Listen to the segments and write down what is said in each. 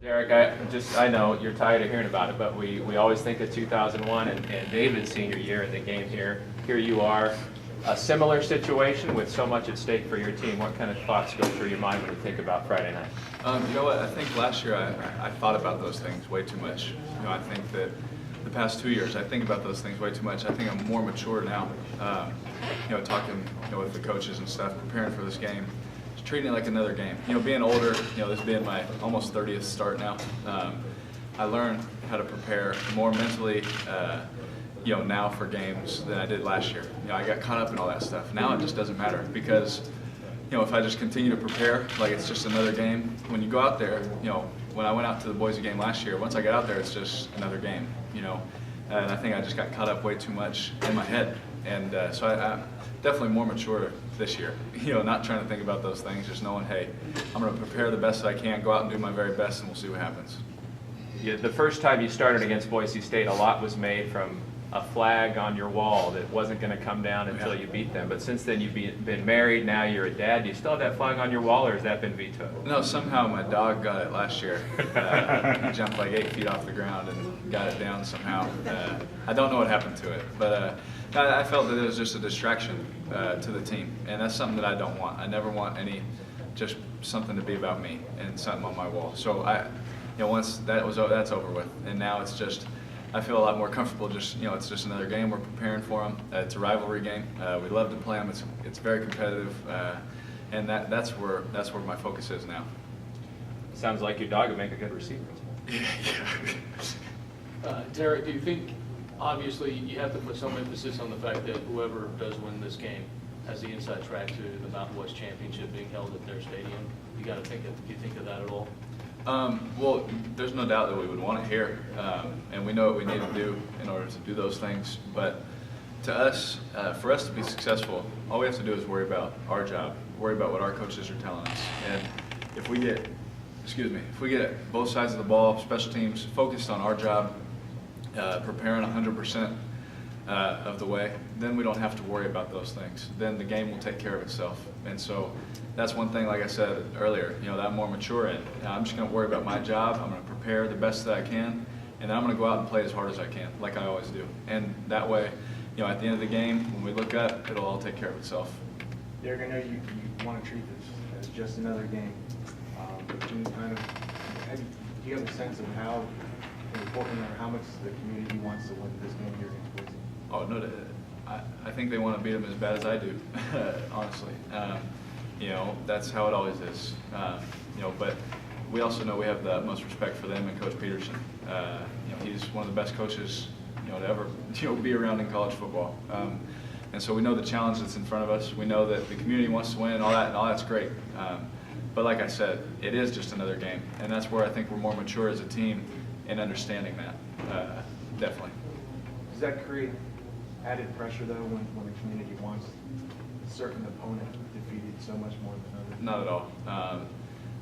Derek, I know you're tired of hearing about it, but we always think of 2001 and David's senior year in the game here. Here you are, a similar situation with so much at stake for your team. What kind of thoughts go through your mind when you think about Friday night? You know what? I think last year I thought about those things way too much. You know, I think that the past 2 years I think about those things way too much. I think I'm more mature now. You know, talking with the coaches and stuff, preparing for this game. Treating it like another game. You know, being older, this being my almost 30th start now, I learned how to prepare more mentally, now for games than I did last year. I got caught up in all that stuff. Now it just doesn't matter because, if I just continue to prepare like it's just another game, when you go out there, when I went out to the Boise game last year, once I got out there, it's just another game, and I think I just got caught up way too much in my head. And so I'm definitely more mature this year, not trying to think about those things, just knowing, hey, I'm going to prepare the best that I can, go out and do my very best, and we'll see what happens. Yeah, the first time you started against Boise State, a lot was made from a flag on your wall that wasn't going to come down until you beat them. But since then, you've been married, now you're a dad. Do you still have that flag on your wall, or has that been vetoed? No, somehow my dog got it last year. He jumped like 8 feet off the ground and got it down somehow. I don't know what happened to it, but I felt that it was just a distraction to the team, and that's something that I don't want. I never want just something to be about me and something on my wall. So once that's over with, and now it's just, I feel a lot more comfortable. Just it's just another game. We're preparing for them. It's a rivalry game. We love to play them. It's very competitive, and that's where my focus is now. Sounds like your dog would make a good receiver. Derek, do you think, obviously, you have to put some emphasis on the fact that whoever does win this game has the inside track to the Mountain West Championship being held at their stadium? Do you think of that at all? Well, there's no doubt that we would want it here, and we know what we need to do in order to do those things. But to us, for us to be successful, all we have to do is worry about our job, worry about what our coaches are telling us. And if we get both sides of the ball, special teams, focused on our job, preparing 100% of the way, then we don't have to worry about those things. Then the game will take care of itself. And so that's one thing, like I said earlier, that I'm more mature in. I'm just going to worry about my job. I'm going to prepare the best that I can, and then I'm going to go out and play as hard as I can, like I always do. And that way, at the end of the game, when we look up, it'll all take care of itself. Derek, I know you want to treat this as just another game, but can you do you have a sense of how important or how much the community wants to win this game here against Boise? Oh, no, I think they want to beat them as bad as I do, honestly. That's how it always is. But we also know we have the utmost respect for them and Coach Peterson. He's one of the best coaches, to ever, be around in college football. And so we know the challenge that's in front of us. We know that the community wants to win, and all that's great. But like I said, it is just another game, and that's where I think we're more mature as a team in understanding that, definitely. Does that create added pressure, though, when the community wants a certain opponent defeated so much more than others? Not at all.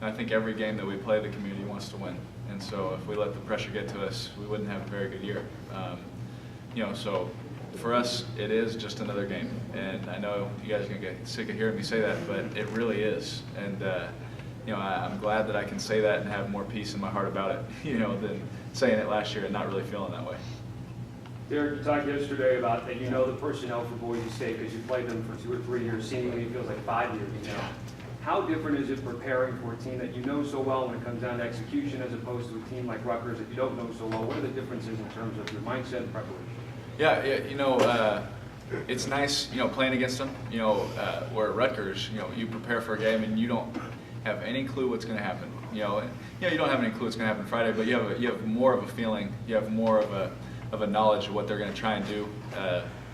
I think every game that we play, the community wants to win. And so if we let the pressure get to us, we wouldn't have a very good year. So for us, it is just another game. And I know you guys are going to get sick of hearing me say that, but it really is. And, I'm glad that I can say that and have more peace in my heart about it, than saying it last year and not really feeling that way. Derek, you talked yesterday about that the personnel for Boise State because you played them for 2 or 3 years, seemingly it feels like 5 years now. How different is it preparing for a team that you know so well when it comes down to execution as opposed to a team like Rutgers that you don't know so well? What are the differences in terms of your mindset and preparation? Yeah, it's nice, playing against them. Where at Rutgers, you prepare for a game and you don't have any clue what's going to happen. You don't have any clue what's going to happen Friday, but you have more of a feeling. You have more of a knowledge of what they're going to try and do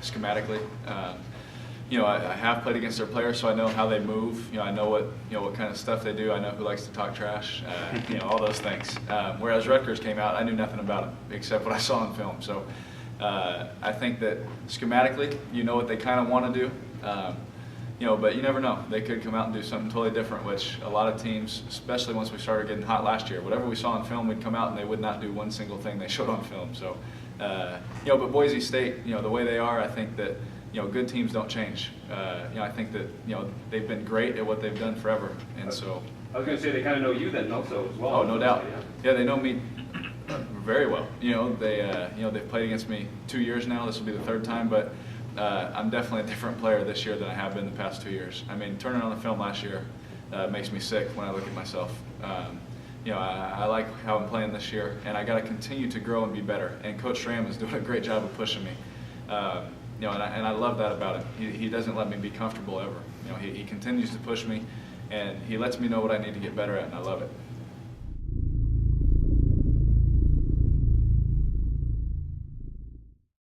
schematically. I have played against their players, so I know how they move. I know what kind of stuff they do. I know who likes to talk trash. All those things. Whereas Rutgers came out, I knew nothing about them except what I saw on film. So I think that schematically, you know what they kind of want to do. But you never know. They could come out and do something totally different, which a lot of teams, especially once we started getting hot last year, whatever we saw on film, we'd come out and they would not do one single thing they showed on film. So, but Boise State, the way they are, I think that, good teams don't change. I think that, they've been great at what they've done forever. And so, I was gonna say, they kind of know you then also as well. Oh, no doubt. Yeah. Yeah, they know me very well. They've played against me 2 years now. This will be the third time, but I'm definitely a different player this year than I have been the past 2 years. I mean, turning on the film last year makes me sick when I look at myself. I like how I'm playing this year, and I got to continue to grow and be better. And Coach Schramm is doing a great job of pushing me. And I love that about him. He doesn't let me be comfortable ever. He continues to push me, and he lets me know what I need to get better at, and I love it.